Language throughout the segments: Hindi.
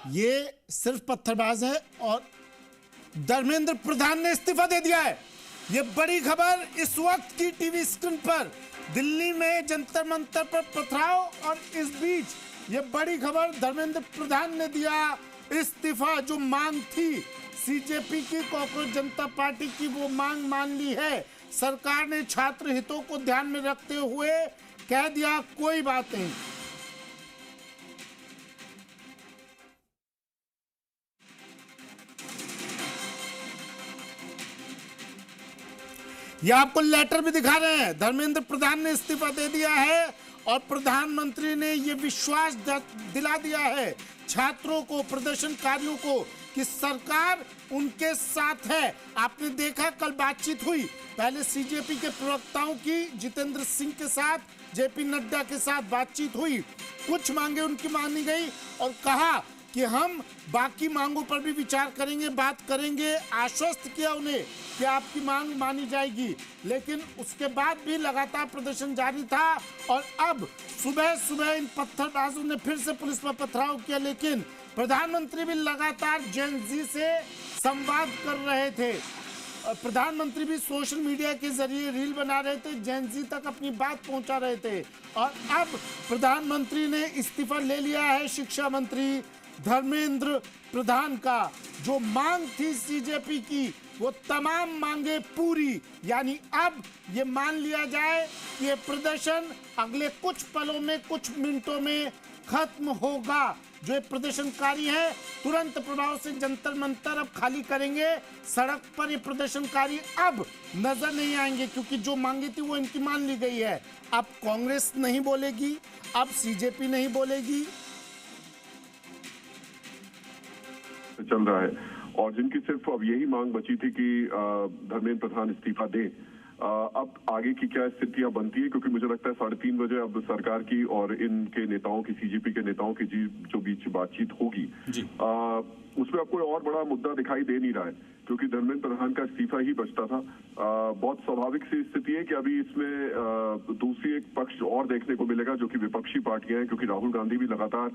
ये सिर्फ पत्थरबाज है और धर्मेंद्र प्रधान ने इस्तीफा दे दिया है। ये बड़ी खबर इस वक्त की टीवी स्क्रीन पर। दिल्ली में जंतर मंतर पर पथराव और इस बीच ये बड़ी खबर, धर्मेंद्र प्रधान ने दिया इस्तीफा। जो मांग थी सीजेपी की, कॉकरोच जनता पार्टी की, वो मांग मान ली है सरकार ने। छात्र हितों को ध्यान में रखते हुए कह दिया कोई बात नहीं। यह आपको लेटर भी दिखा रहे हैं। धर्मेंद्र प्रधान ने इस्तीफा दे दिया है और प्रधानमंत्री ने यह विश्वास दिला दिया है छात्रों को, प्रदर्शनकारियों को कि सरकार उनके साथ है। आपने देखा कल बातचीत हुई, पहले सीजेपी के प्रवक्ताओं की जितेंद्र सिंह के साथ, जेपी नड्डा के साथ बातचीत हुई। कुछ मांगे उनकी मानी गई और कहा कि हम बाकी मांगों पर भी विचार करेंगे, बात करेंगे। आश्वस्त किया उन्हें कि आपकी मांग मानी जाएगी, लेकिन उसके बाद भी लगातार प्रदर्शन जारी था। और अब सुबह सुबह इन पत्थरबाजों ने फिर से पुलिस पर पथराव किया, लेकिन प्रधानमंत्री भी लगातार जेन जी से संवाद कर रहे थे। प्रधानमंत्री भी सोशल मीडिया के जरिए रील बना रहे थे, जेन जी तक अपनी बात पहुंचा रहे थे। और अब प्रधानमंत्री ने इस्तीफा ले लिया है शिक्षा मंत्री धर्मेंद्र प्रधान का। जो मांग थी सीजेपी की, वो तमाम मांगे पूरी। यानी अब ये मान लिया जाए कि ये प्रदर्शन अगले कुछ पलों में, कुछ मिनटों में खत्म होगा। जो प्रदर्शनकारी हैं तुरंत प्रभाव से जंतर मंतर अब खाली करेंगे। सड़क पर ये प्रदर्शनकारी अब नजर नहीं आएंगे, क्योंकि जो मांगी थी वो इनकी मान ली गई है। अब कांग्रेस नहीं बोलेगी, अब सीजेपी नहीं बोलेगी। चल रहा है और जिनकी सिर्फ अब यही मांग बची थी कि धर्मेंद्र प्रधान इस्तीफा दें। अब आगे की क्या स्थितियां बनती है, क्योंकि मुझे लगता है 3:30 बजे अब सरकार की और इनके नेताओं की, सीजेपी के नेताओं की जो बीच बातचीत होगी, उसमें अब कोई और बड़ा मुद्दा दिखाई दे नहीं रहा है, क्योंकि धर्मेंद्र प्रधान का इस्तीफा ही बचता था। बहुत स्वाभाविक सी स्थिति है कि अभी इसमें दूसरी एक पक्ष और देखने को मिलेगा, जो कि विपक्षी पार्टियां हैं, क्योंकि राहुल गांधी भी लगातार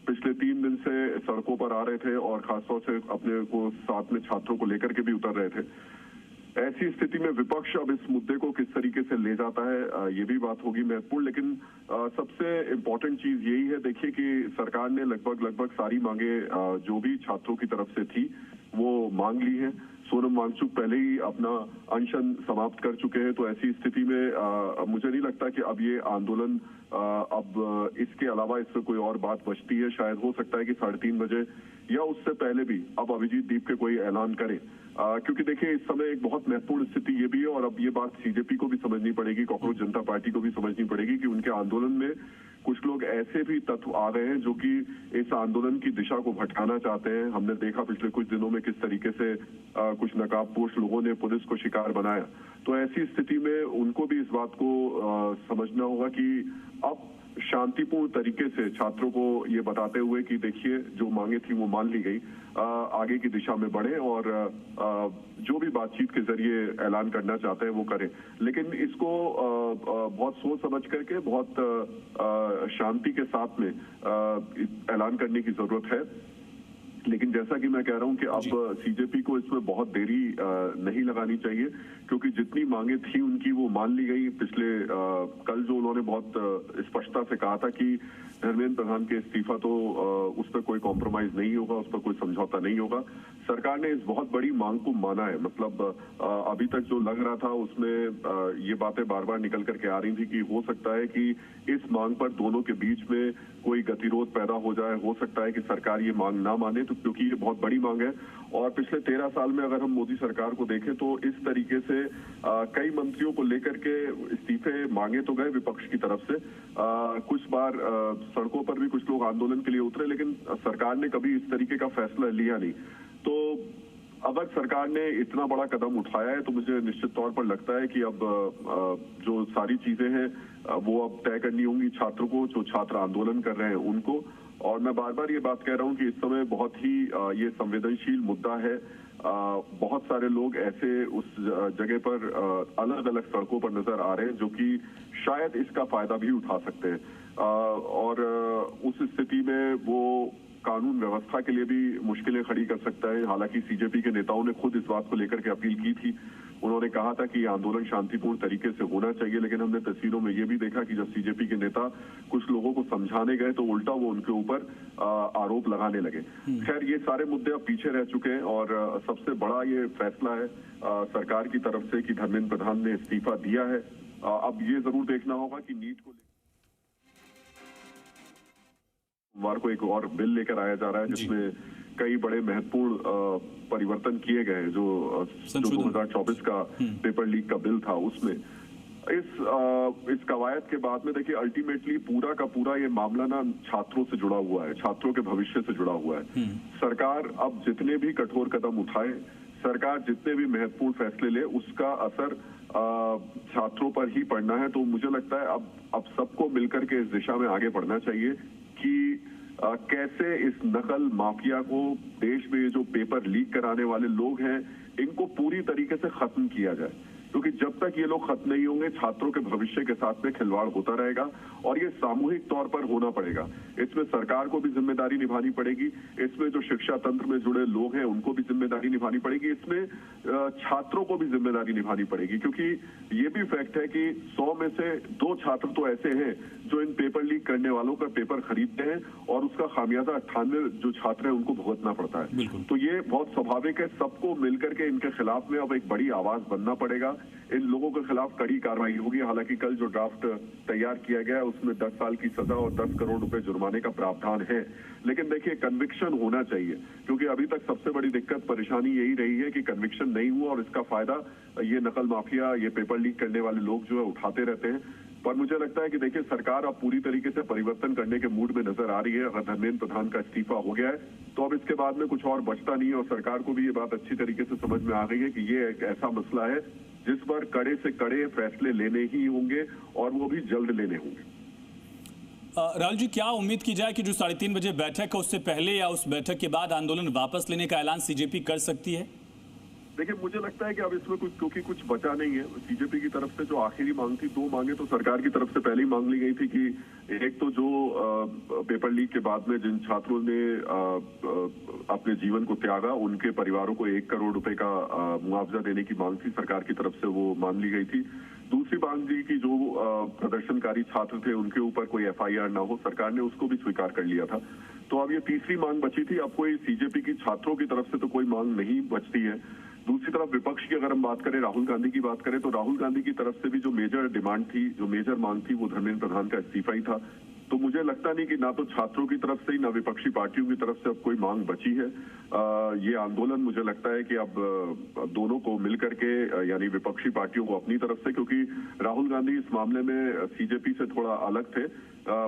पिछले 3 दिन से सड़कों पर आ रहे थे और खासतौर से अपने को साथ में छात्रों को लेकर के भी उतर रहे थे। ऐसी स्थिति में विपक्ष अब इस मुद्दे को किस तरीके से ले जाता है, ये भी बात होगी महत्वपूर्ण। लेकिन सबसे इम्पोर्टेंट चीज यही है, देखिए कि सरकार ने लगभग सारी मांगे जो भी छात्रों की तरफ से थी वो मांग ली है। सोनम वांगचुक पहले ही अपना अनशन समाप्त कर चुके हैं। तो ऐसी स्थिति में मुझे नहीं लगता कि अब ये आंदोलन अब इसके अलावा इससे कोई और बात बचती है। शायद हो सकता है कि 3:30 बजे या उससे पहले भी अब अभिजीत दीप के कोई ऐलान करे, क्योंकि देखिए इस समय एक बहुत महत्वपूर्ण स्थिति ये भी है और अब ये बात सीजेपी को भी समझनी पड़ेगी, कॉकरोच जनता पार्टी को भी समझनी पड़ेगी कि उनके आंदोलन में कुछ लोग ऐसे भी तत्व आ गए हैं जो कि इस आंदोलन की दिशा को भटकाना चाहते हैं। हमने देखा पिछले कुछ दिनों में किस तरीके से कुछ नकाबपोश लोगों ने पुलिस को शिकार बनाया। तो ऐसी स्थिति में उनको भी इस बात को समझना होगा कि अब शांतिपूर्ण तरीके से छात्रों को ये बताते हुए कि देखिए जो मांगे थी वो मान ली गई, आगे की दिशा में बढ़े और जो भी बातचीत के जरिए ऐलान करना चाहते हैं वो करें। लेकिन इसको बहुत सोच समझ करके, बहुत शांति के साथ में ऐलान करने की जरूरत है। लेकिन जैसा कि मैं कह रहा हूं कि अब सीजेपी को इसमें बहुत देरी नहीं लगानी चाहिए, क्योंकि जितनी मांगे थी उनकी वो मान ली गई। पिछले कल जो उन्होंने बहुत स्पष्टता से कहा था कि धर्मेंद्र प्रधान के इस्तीफा तो उस पर कोई कॉम्प्रोमाइज नहीं होगा, उस पर कोई समझौता नहीं होगा। सरकार ने इस बहुत बड़ी मांग को माना है। मतलब अभी तक जो लग रहा था उसमें ये बातें बार बार निकल करके आ रही थी कि हो सकता है कि इस मांग पर दोनों के बीच में कोई गतिरोध पैदा हो जाए, हो सकता है कि सरकार ये मांग ना माने, तो क्योंकि ये बहुत बड़ी मांग है। और पिछले 13 साल में अगर हम मोदी सरकार को देखें तो इस तरीके से कई मंत्रियों को लेकर के इस्तीफे मांगे तो गए विपक्ष की तरफ से। कुछ बार सड़कों पर भी कुछ लोग आंदोलन के लिए उतरे, लेकिन सरकार ने कभी इस तरीके का फैसला लिया नहीं। तो अगर सरकार ने इतना बड़ा कदम उठाया है तो मुझे निश्चित तौर पर लगता है कि अब जो सारी चीजें हैं वो अब तय करनी होंगी छात्रों को, जो छात्र आंदोलन कर रहे हैं उनको। और मैं बार बार ये बात कह रहा हूं कि इस समय बहुत ही ये संवेदनशील मुद्दा है। बहुत सारे लोग ऐसे उस जगह पर अलग अलग सड़कों पर नजर आ रहे हैं जो कि शायद इसका फायदा भी उठा सकते हैं। और उस स्थिति में वो कानून व्यवस्था के लिए भी मुश्किलें खड़ी कर सकता है। हालांकि सीजेपी के नेताओं ने खुद इस बात को लेकर के अपील की थी। उन्होंने कहा था कि आंदोलन शांतिपूर्ण तरीके से होना चाहिए, लेकिन हमने तस्वीरों में ये भी देखा कि जब सीजेपी के नेता कुछ लोगों को समझाने गए तो उल्टा वो उनके ऊपर आरोप लगाने लगे। खैर, ये सारे मुद्दे अब पीछे रह चुके हैं और सबसे बड़ा ये फैसला है सरकार की तरफ से कि धर्मेंद्र प्रधान ने इस्तीफा दिया है। अब ये जरूर देखना होगा कि नीट को सोमवार को एक और बिल लेकर आया जा रहा है जिसमें कई बड़े महत्वपूर्ण परिवर्तन किए गए। जो 2024 का पेपर लीक का बिल था उसमें इस कवायद के बाद में देखिए अल्टीमेटली पूरा का पूरा ये मामला ना छात्रों से जुड़ा हुआ है, छात्रों के भविष्य से जुड़ा हुआ है। सरकार अब जितने भी कठोर कदम उठाए, सरकार जितने भी महत्वपूर्ण फैसले ले, उसका असर छात्रों पर ही पड़ना है। तो मुझे लगता है अब सबको मिलकर के इस दिशा में आगे बढ़ना चाहिए कि कैसे इस नकल माफिया को, देश में ये जो पेपर लीक कराने वाले लोग हैं, इनको पूरी तरीके से खत्म किया जाए, क्योंकि जब तक ये लोग खत्म नहीं होंगे छात्रों के भविष्य के साथ में खिलवाड़ होता रहेगा और ये सामूहिक तौर पर होना पड़ेगा। इसमें सरकार को भी जिम्मेदारी निभानी पड़ेगी, इसमें जो शिक्षा तंत्र में जुड़े लोग हैं उनको भी जिम्मेदारी निभानी पड़ेगी, इसमें छात्रों को भी जिम्मेदारी निभानी पड़ेगी, क्योंकि ये भी फैक्ट है कि 100 में से 2 छात्र तो ऐसे हैं जो इन पेपर लीक करने वालों का पेपर खरीदते हैं और उसका खामियाजा 98 जो छात्र हैं उनको भुगतना पड़ता है। तो ये बहुत स्वाभाविक है, सबको मिलकर के इनके खिलाफ में अब एक बड़ी आवाज बनना पड़ेगा। इन लोगों के खिलाफ कड़ी कार्रवाई होगी। हालांकि कल जो ड्राफ्ट तैयार किया गया है उसमें 10 साल की सजा और 10 करोड़ रुपए जुर्माने का प्रावधान है, लेकिन देखिए कन्विक्शन होना चाहिए, क्योंकि अभी तक सबसे बड़ी दिक्कत परेशानी यही रही है कि कन्विक्शन नहीं हुआ और इसका फायदा ये नकल माफिया, ये पेपर लीक करने वाले लोग जो है उठाते रहते हैं। पर मुझे लगता है कि देखिए सरकार अब पूरी तरीके से परिवर्तन करने के मूड में नजर आ रही है। अगर धर्मेंद्र प्रधान का इस्तीफा हो गया है तो अब इसके बाद में कुछ और बचता नहीं है और सरकार को भी ये बात अच्छी तरीके से समझ में आ गई है कि ये एक ऐसा मसला है जिस पर कड़े से कड़े फैसले लेने ही होंगे और वो भी जल्द लेने होंगे। राहुल जी, क्या उम्मीद की जाए कि जो 3:30 बजे बैठक है उससे पहले या उस बैठक के बाद आंदोलन वापस लेने का ऐलान सीजेपी कर सकती है? देखिए, मुझे लगता है कि अब इसमें क्योंकि कुछ बचा नहीं है। सीजेपी की तरफ से जो आखिरी मांग थी, 2 मांगे तो सरकार की तरफ से पहले ही मांग ली गई थी कि एक तो जो पेपर लीक के बाद में जिन छात्रों ने अपने जीवन को त्यागा उनके परिवारों को 1 करोड़ रुपए का मुआवजा देने की मांग थी, सरकार की तरफ से वो मान ली गई थी। दूसरी मांग थी कि जो प्रदर्शनकारी छात्र थे उनके ऊपर कोई FIR ना हो, सरकार ने उसको भी स्वीकार कर लिया था। तो अब ये तीसरी मांग बची थी। अब कोई सीजेपी की छात्रों की तरफ से तो कोई मांग नहीं बचती है। दूसरी तरफ विपक्ष की अगर हम बात करें, राहुल गांधी की बात करें, तो राहुल गांधी की तरफ से भी जो मेजर डिमांड थी, जो मेजर मांग थी, वो धर्मेंद्र प्रधान का इस्तीफा ही था। तो मुझे लगता नहीं कि ना तो छात्रों की तरफ से ही ना विपक्षी पार्टियों की तरफ से अब कोई मांग बची है। ये आंदोलन मुझे लगता है कि अब दोनों को मिलकर के, यानी विपक्षी पार्टियों को अपनी तरफ से, क्योंकि राहुल गांधी इस मामले में सीजेपी से थोड़ा अलग थे,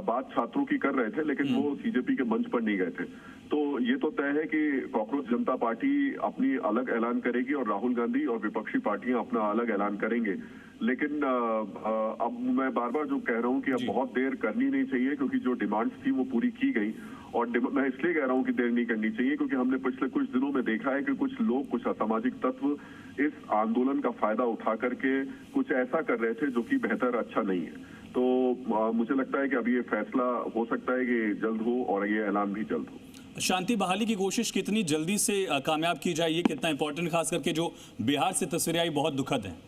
बात छात्रों की कर रहे थे लेकिन वो सीजेपी के मंच पर नहीं गए थे। तो ये तो तय है कि कॉकरोच जनता पार्टी अपनी अलग ऐलान करेगी और राहुल गांधी और विपक्षी पार्टियां अपना अलग ऐलान करेंगे। लेकिन अब मैं बार बार जो कह रहा हूं कि अब बहुत देर करनी नहीं चाहिए, क्योंकि जो डिमांड्स थी वो पूरी की गई। और मैं इसलिए कह रहा हूं कि देर नहीं करनी चाहिए क्योंकि हमने पिछले कुछ दिनों में देखा है कि कुछ लोग, कुछ असामाजिक तत्व इस आंदोलन का फायदा उठा करके कुछ ऐसा कर रहे थे जो कि बेहतर, अच्छा नहीं है। तो मुझे लगता है कि अभी ये फैसला हो सकता है कि जल्द हो और ये ऐलान भी जल्द हो। शांति बहाली की कोशिश कितनी जल्दी से कामयाब की जाए, ये कितना इंपॉर्टेंट, खास करके जो बिहार से तस्वीरें आई बहुत दुखद हैं।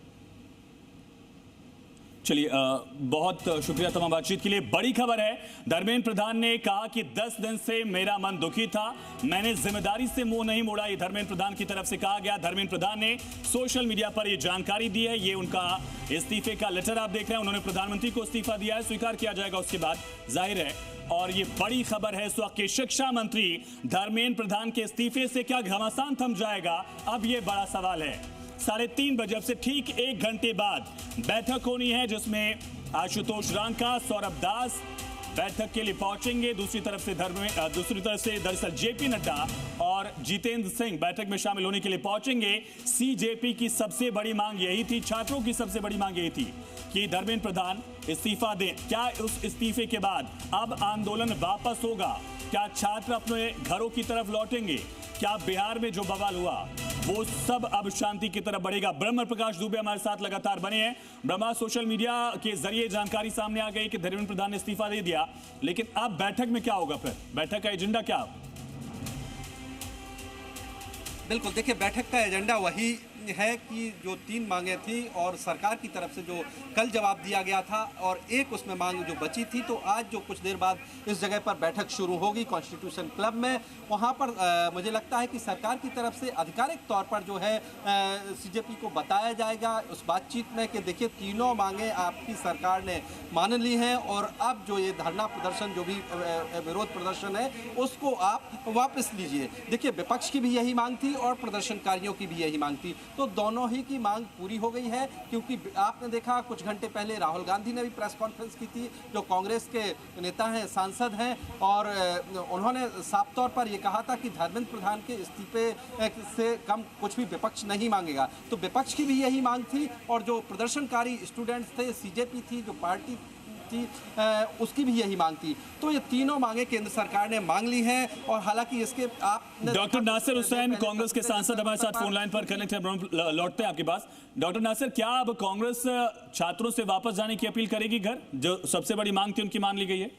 चलिए, बहुत शुक्रिया तमाम बातचीत के लिए। बड़ी खबर है, धर्मेंद्र प्रधान ने कहा कि 10 दिन से मेरा मन दुखी था, मैंने जिम्मेदारी से मुंह नहीं मोड़ा। ये धर्मेंद्र प्रधान की तरफ से कहा गया। धर्मेंद्र प्रधान ने सोशल मीडिया पर ये जानकारी दी है। ये उनका इस्तीफे का लेटर आप देख रहे हैं। उन्होंने प्रधानमंत्री को इस्तीफा दिया है, स्वीकार किया जाएगा उसके बाद, जाहिर है। और ये बड़ी खबर है, इस वक्त के शिक्षा मंत्री धर्मेंद्र प्रधान के इस्तीफे से क्या घमासान थम जाएगा, अब ये बड़ा सवाल है। 3:30 बजे से ठीक 1 घंटे बाद बैठक होनी है जिसमें आशुतोष रांका, सौरभ दास बैठक के लिए पहुंचेंगे। दूसरी तरफ से दरअसल जेपी नड्डा और जितेंद्र सिंह बैठक में शामिल होने के लिए पहुंचेंगे। सीजेपी की सबसे बड़ी मांग यही थी, छात्रों की सबसे बड़ी मांग यही थी कि धर्मेंद्र प्रधान इस्तीफा दें। क्या उस इस्तीफे के बाद अब आंदोलन वापस होगा? क्या छात्र अपने घरों की तरफ लौटेंगे? क्या बिहार में जो बवाल हुआ वो सब अब शांति की तरफ बढ़ेगा? ब्रह्म प्रकाश दुबे हमारे साथ लगातार बने हैं। ब्रह्मा, सोशल मीडिया के जरिए जानकारी सामने आ गई कि धर्मेंद्र प्रधान ने इस्तीफा दे दिया, लेकिन अब बैठक में क्या होगा? फिर बैठक का एजेंडा क्या? बिल्कुल, देखिए बैठक का एजेंडा वही है कि जो 3 मांगें थी और सरकार की तरफ से जो कल जवाब दिया गया था और एक उसमें मांग जो बची थी, तो आज जो कुछ देर बाद इस जगह पर बैठक शुरू होगी कॉन्स्टिट्यूशन क्लब में, वहाँ पर मुझे लगता है कि सरकार की तरफ से आधिकारिक तौर पर जो है सीजेपी को बताया जाएगा उस बातचीत में कि देखिए तीनों मांगें आपकी सरकार ने मान ली हैं और अब जो ये धरना प्रदर्शन जो भी विरोध प्रदर्शन है उसको आप वापस लीजिए। देखिए विपक्ष की भी यही मांग थी और प्रदर्शनकारियों की भी यही मांग थी, तो दोनों ही की मांग पूरी हो गई है। क्योंकि आपने देखा कुछ घंटे पहले राहुल गांधी ने भी प्रेस कॉन्फ्रेंस की थी, जो कांग्रेस के नेता हैं, सांसद हैं, और उन्होंने साफ तौर पर यह कहा था कि धर्मेंद्र प्रधान के इस्तीफे से कम कुछ भी विपक्ष नहीं मांगेगा। तो विपक्ष की भी यही मांग थी और जो प्रदर्शनकारी स्टूडेंट्स थे, सीजेपी थी जो पार्टी थी, उसकी भी यही मांग थी। तो ये तीनों मांगे केंद्र सरकार ने मांग ली हैं और हालांकि इसके आप डॉक्टर नासिर हुसैन कांग्रेस के सांसद हमारे साथ फोन लाइन पर कनेक्ट है, लौटते हैं आपके पास। डॉक्टर नासिर, क्या अब कांग्रेस छात्रों से वापस जाने की अपील करेगी घर, जो सबसे बड़ी मांग थी उनकी मान ली गई है?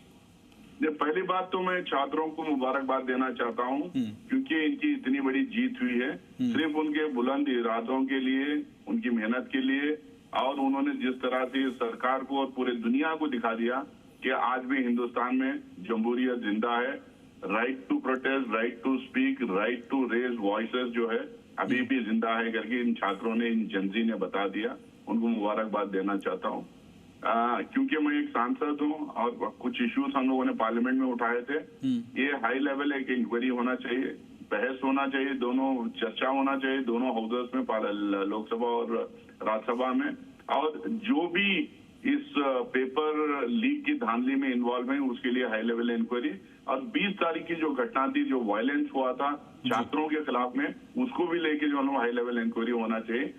पहली बात तो मैं छात्रों को मुबारकबाद देना चाहता हूं, क्योंकि इनकी इतनी बड़ी जीत हुई है सिर्फ उनके बुलंद इरादों के लिए, उनकी मेहनत के लिए, और उन्होंने जिस तरह से सरकार को और पूरे दुनिया को दिखा दिया कि आज भी हिंदुस्तान में जमहूरियत जिंदा है। Right to protest, right to speak, right to raise voices जो है अभी भी जिंदा है करके इन छात्रों ने, इन जनजी ने बता दिया। उनको मुबारकबाद देना चाहता हूँ, क्योंकि मैं एक सांसद हूँ और कुछ इश्यूज हम लोगों ने पार्लियामेंट में उठाए थे। ये हाई लेवल एक इंक्वायरी होना चाहिए, बहस होना चाहिए, दोनों चर्चा होना चाहिए दोनों हाउसेस में, लोकसभा और राज्यसभा में, और जो भी इस पेपर लीक की धांधली में इन्वॉल्व है उसके लिए हाई लेवल इंक्वायरी। और 20 तारीख की जो घटना थी, जो वायलेंस हुआ था छात्रों के खिलाफ में, उसको भी लेके जो हाई लेवल इंक्वायरी होना चाहिए।